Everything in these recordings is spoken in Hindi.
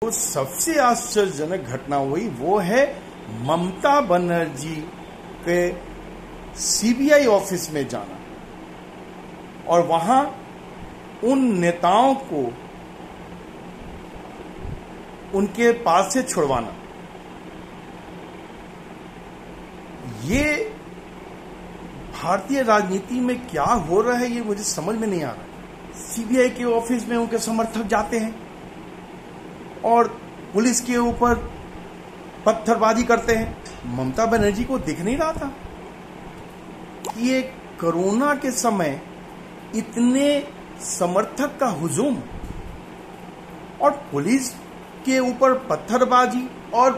तो सबसे आश्चर्यजनक घटना हुई वो है ममता बनर्जी के सीबीआई ऑफिस में जाना और वहां उन नेताओं को उनके पास से छुड़वाना। ये भारतीय राजनीति में क्या हो रहा है ये मुझे समझ में नहीं आ रहा। सीबीआई के ऑफिस में उनके समर्थक जाते हैं और पुलिस के ऊपर पत्थरबाजी करते हैं। ममता बनर्जी को दिख नहीं रहा था कि ये कोरोना के समय इतने समर्थक का हुजूम और पुलिस के ऊपर पत्थरबाजी और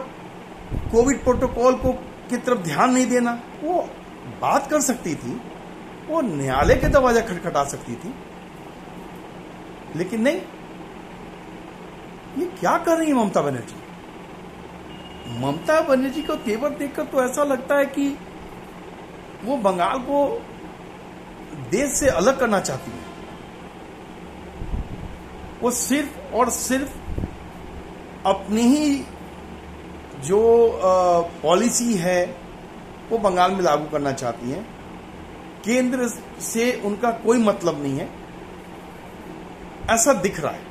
कोविड प्रोटोकॉल को की तरफ ध्यान नहीं देना। वो बात कर सकती थी, वो न्यायालय के दरवाजा खटखटा सकती थी, लेकिन नहीं। ये क्या कर रही है ममता बनर्जी? ममता बनर्जी को तेवर देखकर तो ऐसा लगता है कि वो बंगाल को देश से अलग करना चाहती है। वो सिर्फ और सिर्फ अपनी ही जो पॉलिसी है वो बंगाल में लागू करना चाहती हैं। केंद्र से उनका कोई मतलब नहीं है, ऐसा दिख रहा है।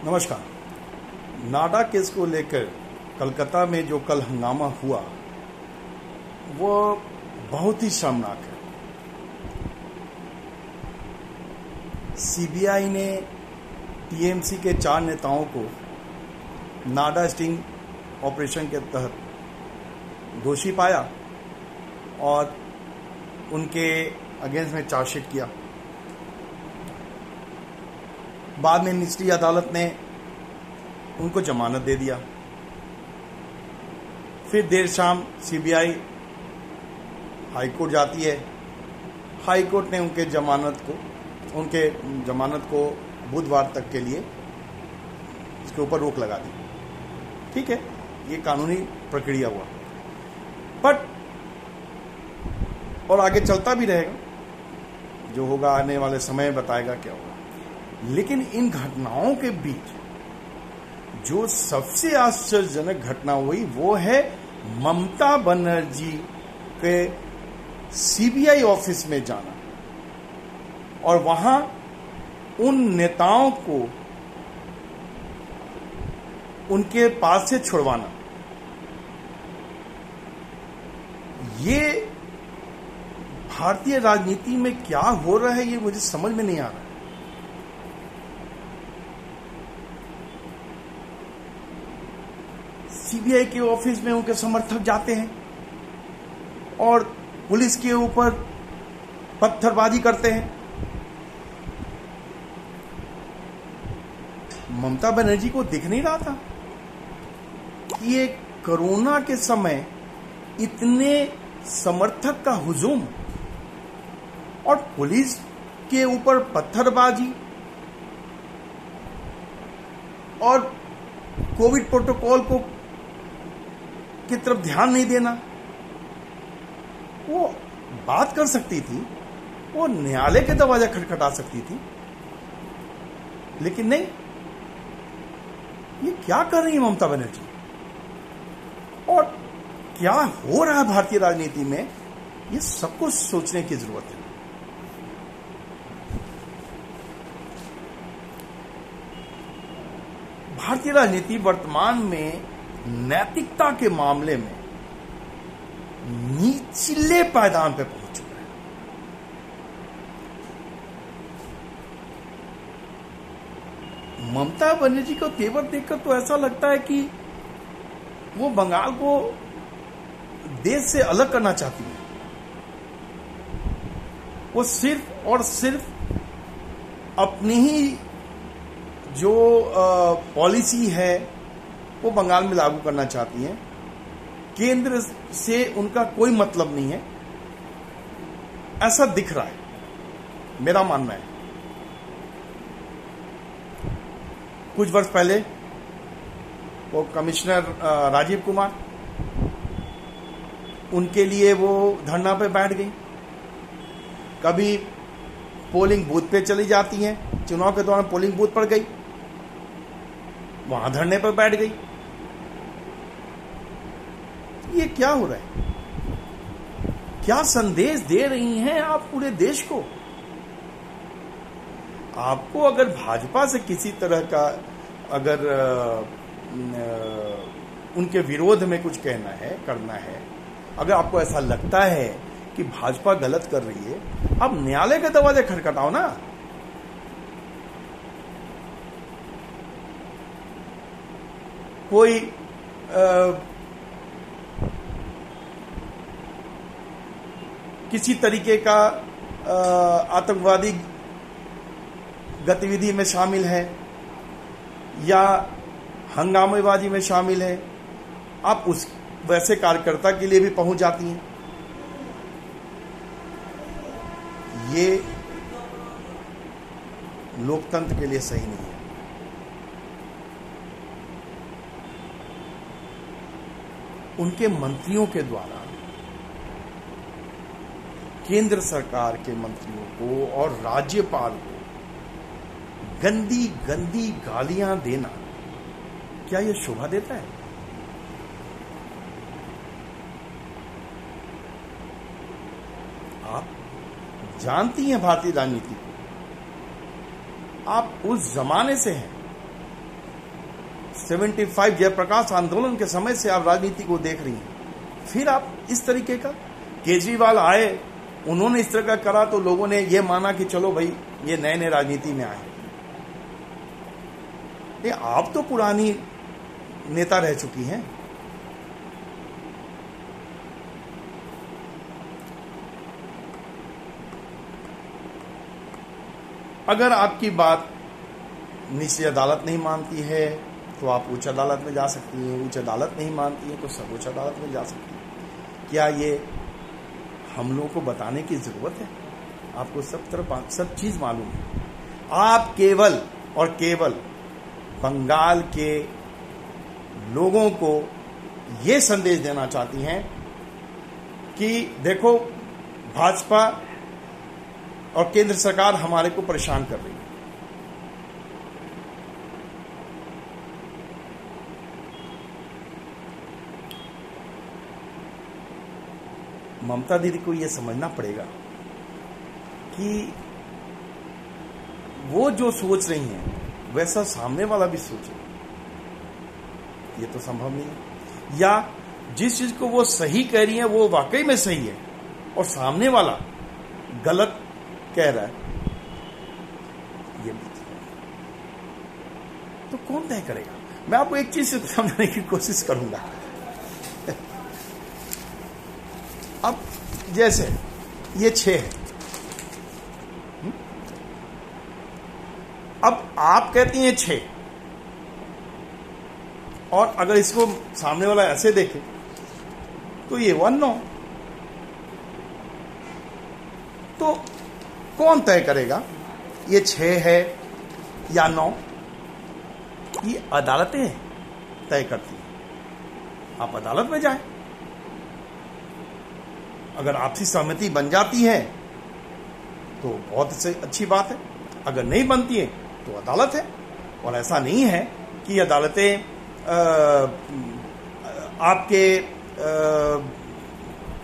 नमस्कार। नाडा केस को लेकर कलकत्ता में जो कल हंगामा हुआ वो बहुत ही शर्मनाक है। सीबीआई ने टीएमसी के 4 नेताओं को नाडा स्टिंग ऑपरेशन के तहत दोषी पाया और उनके अगेंस्ट में चार्जशीट किया। बाद में निचली अदालत ने उनको जमानत दे दिया। फिर देर शाम सीबीआई हाईकोर्ट जाती है। हाईकोर्ट ने उनके जमानत को बुधवार तक के लिए इसके ऊपर रोक लगा दी। ठीक है, ये कानूनी प्रक्रिया हुआ, बट और आगे चलता भी रहेगा, जो होगा आने वाले समय बताएगा क्या होगा। लेकिन इन घटनाओं के बीच जो सबसे आश्चर्यजनक घटना हुई वो है ममता बनर्जी के सीबीआई ऑफिस में जाना और वहां उन नेताओं को उनके पास से छुड़वाना। ये भारतीय राजनीति में क्या हो रहा है ये मुझे समझ में नहीं आ रहा। सीबीआई के ऑफिस में उनके समर्थक जाते हैं और पुलिस के ऊपर पत्थरबाजी करते हैं। ममता बनर्जी को दिख नहीं रहा था कि ये कोरोना के समय इतने समर्थक का हुजूम और पुलिस के ऊपर पत्थरबाजी और कोविड प्रोटोकॉल को की तरफ ध्यान नहीं देना। वो बात कर सकती थी, वो न्यायालय के दरवाजा खटखटा सकती थी, लेकिन नहीं। ये क्या कर रही है ममता बनर्जी और क्या हो रहा है भारतीय राजनीति में, ये सबको सोचने की जरूरत है। भारतीय राजनीति वर्तमान में नैतिकता के मामले में निचले पायदान पर पहुंच चुका है। ममता बनर्जी को तेवर देखकर तो ऐसा लगता है कि वो बंगाल को देश से अलग करना चाहती है। वो सिर्फ और सिर्फ अपनी ही जो पॉलिसी है वो बंगाल में लागू करना चाहती हैं। केंद्र से उनका कोई मतलब नहीं है, ऐसा दिख रहा है, मेरा मानना है। कुछ वर्ष पहले वो कमिश्नर राजीव कुमार, उनके लिए वो धरना पे बैठ गई। कभी पोलिंग बूथ पे चली जाती हैं, चुनाव के दौरान पोलिंग बूथ पर गई वहां धरने पर बैठ गई। ये क्या हो रहा है? क्या संदेश दे रही हैं आप पूरे देश को? आपको अगर भाजपा से किसी तरह का अगर उनके विरोध में कुछ कहना है, करना है, अगर आपको ऐसा लगता है कि भाजपा गलत कर रही है, आप न्यायालय के दरवाजे खटखटाओ ना। कोई किसी तरीके का आतंकवादी गतिविधि में शामिल है या हंगामेबाजी में शामिल है, आप उस वैसे कार्यकर्ता के लिए भी पहुंच जाती हैं। ये लोकतंत्र के लिए सही नहीं है। उनके मंत्रियों के द्वारा केंद्र सरकार के मंत्रियों को और राज्यपाल को गंदी गंदी गालियां देना, क्या यह शोभा देता है? आप जानती हैं भारतीय राजनीति को, आप उस जमाने से हैं। 75 जयप्रकाश आंदोलन के समय से आप राजनीति को देख रही हैं। फिर आप इस तरीके का, केजरीवाल आए, उन्होंने इस तरह का करा तो लोगों ने यह माना कि चलो भाई ये नए नए राजनीति में आए। ये आप तो पुरानी नेता रह चुकी हैं। अगर आपकी बात निचली अदालत नहीं मानती है तो आप उच्च अदालत में जा सकती हैं, उच्च अदालत नहीं मानती है तो सर्वोच्च अदालत में जा सकती हैं। क्या ये हम लोगों को बताने की जरूरत है? आपको सब चीज मालूम है। आप केवल और केवल बंगाल के लोगों को ये संदेश देना चाहती हैं कि देखो, भाजपा और केंद्र सरकार हमारे को परेशान कर रही है। ममता दीदी को यह समझना पड़ेगा कि वो जो सोच रही हैं वैसा सामने वाला भी सोचे। ये तो संभव नहीं है। या जिस चीज को वो सही कह रही है वो वाकई में सही है और सामने वाला गलत कह रहा है, ये भी तो कौन तय करेगा? मैं आपको एक चीज समझाने की कोशिश करूंगा। अब जैसे ये 6 है, अब आप कहती हैं 6, और अगर इसको सामने वाला ऐसे देखे तो ये 1 9। तो कौन तय करेगा ये 6 है या 9? ये अदालतें तय करती हैं। आप अदालत में जाएं, अगर आपसी सहमति बन जाती है तो बहुत अच्छी बात है, अगर नहीं बनती है तो अदालत है। और ऐसा नहीं है कि अदालतें आपके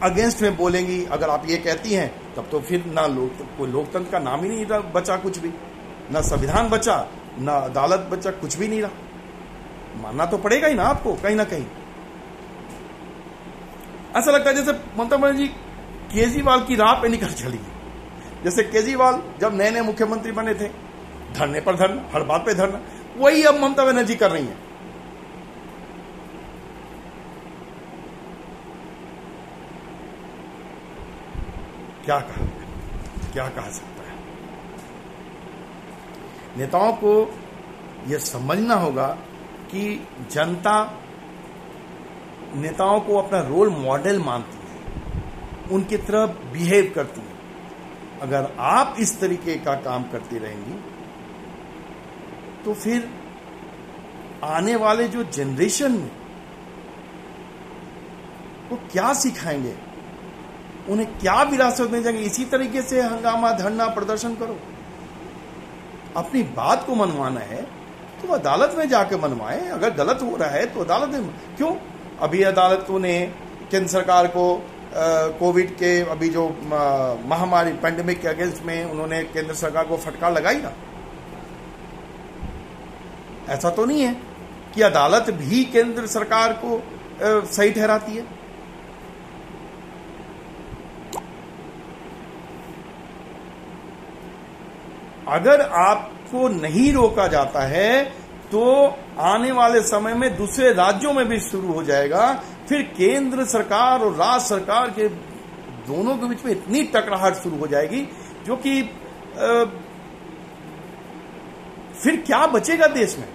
अगेंस्ट में बोलेंगी। अगर आप ये कहती हैं तब तो फिर ना कोई लोकतंत्र का नाम ही नहीं बचा, कुछ भी ना संविधान बचा, ना अदालत बचा, कुछ भी नहीं रहा। मानना तो पड़ेगा ही ना आपको कहीं ना कहीं। ऐसा लगता है जैसे ममता बनर्जी केजरीवाल की राह पे निकल चली। जैसे केजरीवाल जब नए नए मुख्यमंत्री बने थे, धरने पर धरना, हर बात पे धरना, वही अब ममता बनर्जी कर रही हैं। क्या कहा सकता है? नेताओं को यह समझना होगा कि जनता नेताओं को अपना रोल मॉडल मानती है, उनकी तरह बिहेव करती है। अगर आप इस तरीके का काम करती रहेंगी तो फिर आने वाले जो जनरेशन में वो क्या सिखाएंगे, उन्हें क्या विरासत में जाएंगे? इसी तरीके से हंगामा, धरना, प्रदर्शन करो। अपनी बात को मनवाना है तो अदालत में जाके मनवाएं। अगर गलत हो रहा है तो अदालत में क्यों? अभी अदालतों ने केंद्र सरकार को कोविड के अभी जो महामारी पैंडेमिक के अगेंस्ट में उन्होंने केंद्र सरकार को फटकार लगाई ना। ऐसा तो नहीं है कि अदालत भी केंद्र सरकार को सही ठहराती है। अगर आपको नहीं रोका जाता है तो आने वाले समय में दूसरे राज्यों में भी शुरू हो जाएगा। फिर केंद्र सरकार और राज्य सरकार के दोनों के बीच में इतनी टकराहट शुरू हो जाएगी जो कि फिर क्या बचेगा देश में?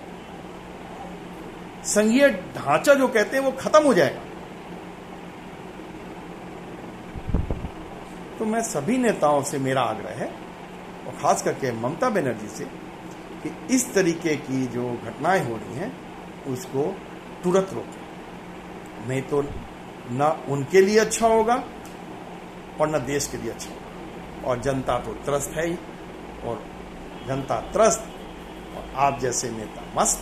संघीय ढांचा जो कहते हैं वो खत्म हो जाएगा। तो मैं सभी नेताओं से मेरा आग्रह है, और खास करके ममता बनर्जी से, कि इस तरीके की जो घटनाएं हो रही हैं उसको तुरंत रोकें, नहीं तो न उनके लिए अच्छा होगा और न देश के लिए अच्छा होगा। और जनता तो त्रस्त है ही, और जनता त्रस्त और आप जैसे नेता मस्त।